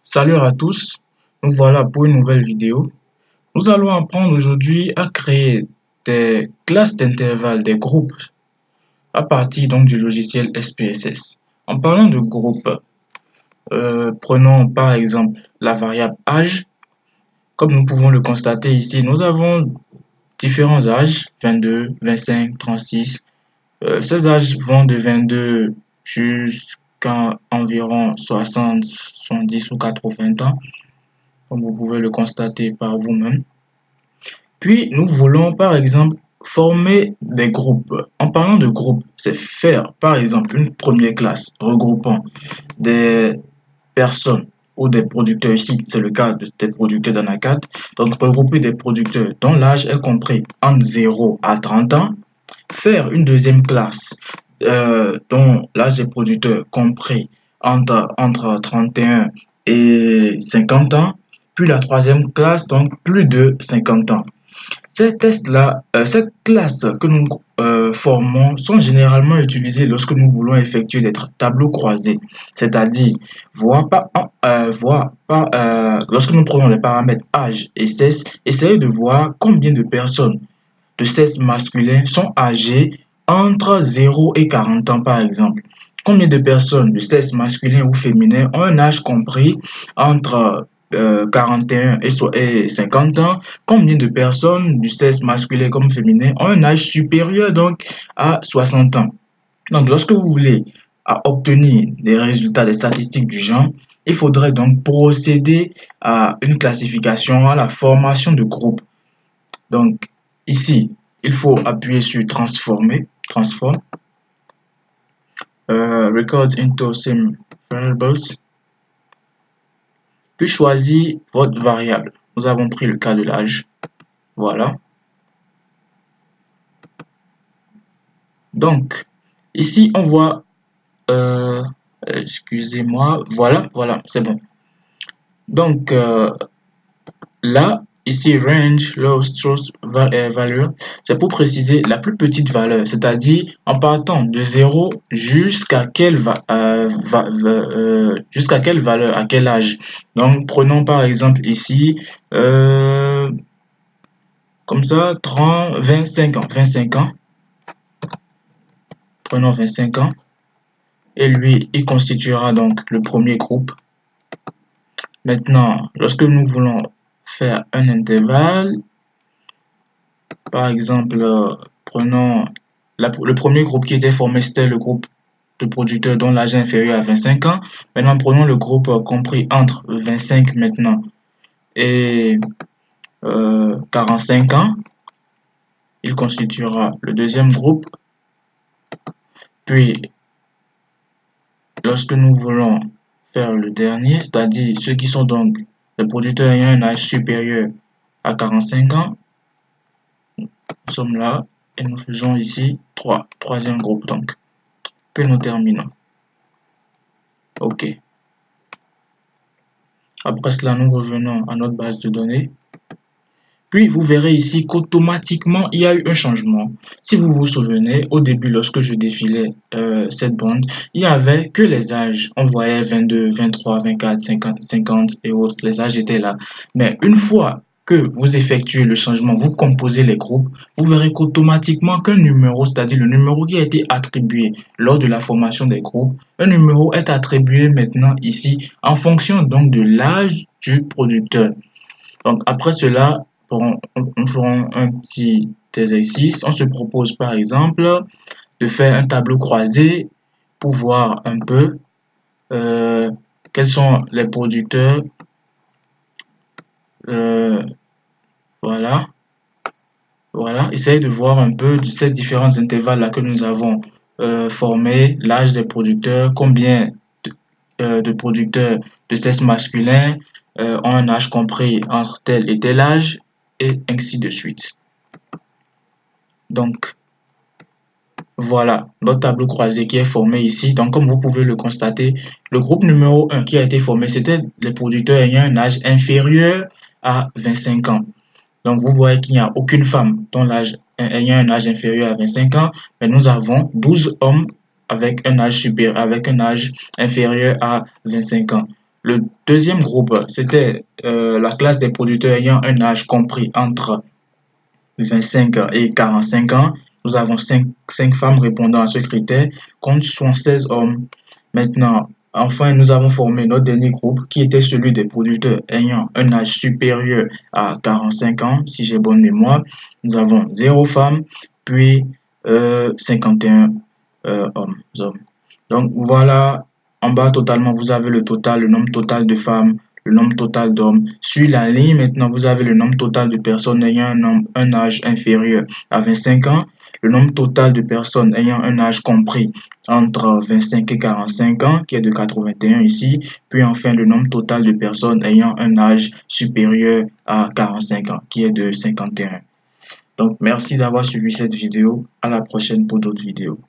Salut à tous, nous voilà pour une nouvelle vidéo. Nous allons apprendre aujourd'hui à créer des classes d'intervalles, des groupes, à partir donc du logiciel SPSS. En parlant de groupe, prenons par exemple la variable âge. Comme nous pouvons le constater ici, nous avons différents âges, 22, 25, 36. Ces âges vont de 22 jusqu'à environ 60, 70 ou 80 ans, comme vous pouvez le constater par vous-même. Puis, nous voulons, par exemple, former des groupes. En parlant de groupe, c'est faire, par exemple, une première classe regroupant des personnes ou des producteurs. Ici, c'est le cas des producteurs d'Anacat. Donc, regrouper des producteurs dont l'âge est compris entre 0 à 30 ans. Faire une deuxième classe dont l'âge des producteurs compris entre 31 et 50 ans. Puis la troisième classe, donc plus de 50 ans. Ces tests-là, ces classes que nous formons sont généralement utilisées lorsque nous voulons effectuer des tableaux croisés, c'est-à-dire lorsque nous prenons les paramètres âge et sexe, essayer de voir combien de personnes de sexe masculin sont âgées entre 0 et 40 ans par exemple. Combien de personnes de sexe masculin ou féminin ont un âge compris entre 41 et 50 ans? Combien de personnes du sexe masculin comme féminin ont un âge supérieur donc à 60 ans? Donc lorsque vous voulez obtenir des résultats des statistiques du genre, il faudrait donc procéder à une classification, à la formation de groupes. Donc ici, il faut appuyer sur transformer, transform, record into sim variables, puis choisir votre variable. Nous avons pris le cas de l'âge. Voilà. Donc, ici, on voit, excusez-moi, voilà, c'est bon. Donc, là, ici, range, lowest truth value, c'est pour préciser la plus petite valeur, c'est-à-dire en partant de 0 jusqu'à quelle valeur, à quel âge. Donc, prenons par exemple ici, comme ça, 30, 25 ans, 25 ans. Prenons 25 ans. Et lui, il constituera donc le premier groupe. Maintenant, lorsque nous voulons faire un intervalle, par exemple, prenons le premier groupe qui était formé, c'était le groupe de producteurs dont l'âge est inférieur à 25 ans. Maintenant, prenons le groupe compris entre 25 maintenant et 45 ans. Il constituera le deuxième groupe. Puis, lorsque nous voulons faire le dernier, c'est-à-dire ceux qui sont donc les producteurs ayant un âge supérieur à 45 ans, nous sommes là et nous faisons ici troisième groupe donc. Puis nous terminons. OK. Après cela, nous revenons à notre base de données. Puis, vous verrez ici qu'automatiquement, il y a eu un changement. Si vous vous souvenez, au début, lorsque je défilais cette bande, il n'y avait que les âges. On voyait 22, 23, 24, 50, 50 et autres. Les âges étaient là. Mais une fois que vous effectuez le changement, vous composez les groupes, vous verrez qu'automatiquement qu'un numéro, c'est-à-dire le numéro qui a été attribué lors de la formation des groupes, un numéro est attribué maintenant ici en fonction donc de l'âge du producteur. Donc après cela, nous ferons un petit exercice. On se propose par exemple de faire un tableau croisé pour voir un peu quels sont les producteurs. Voilà. Essayez de voir un peu de ces différents intervalles-là que nous avons formés, l'âge des producteurs, combien de producteurs de sexe masculin ont un âge compris entre tel et tel âge, et ainsi de suite. Donc, voilà notre tableau croisé qui est formé ici. Donc, comme vous pouvez le constater, le groupe numéro 1 qui a été formé, c'était les producteurs ayant un âge inférieur à 25 ans. Donc, vous voyez qu'il n'y a aucune femme dont l'âge ayant un âge inférieur à 25 ans, mais nous avons 12 hommes avec un âge supérieur, avec un âge inférieur à 25 ans. Le deuxième groupe, c'était la classe des producteurs ayant un âge compris entre 25 et 45 ans. Nous avons 5 femmes répondant à ce critère, contre 16 hommes. Maintenant, enfin, nous avons formé notre dernier groupe qui était celui des producteurs ayant un âge supérieur à 45 ans, si j'ai bonne mémoire. Nous avons 0 femmes, puis 51 hommes. Donc voilà, en bas totalement, vous avez le total, le nombre total de femmes, le nombre total d'hommes. Sur la ligne, maintenant, vous avez le nombre total de personnes ayant un âge inférieur à 25 ans, le nombre total de personnes ayant un âge compris entre 25 et 45 ans, qui est de 81 ici, puis enfin le nombre total de personnes ayant un âge supérieur à 45 ans, qui est de 51. Donc, merci d'avoir suivi cette vidéo. À la prochaine pour d'autres vidéos.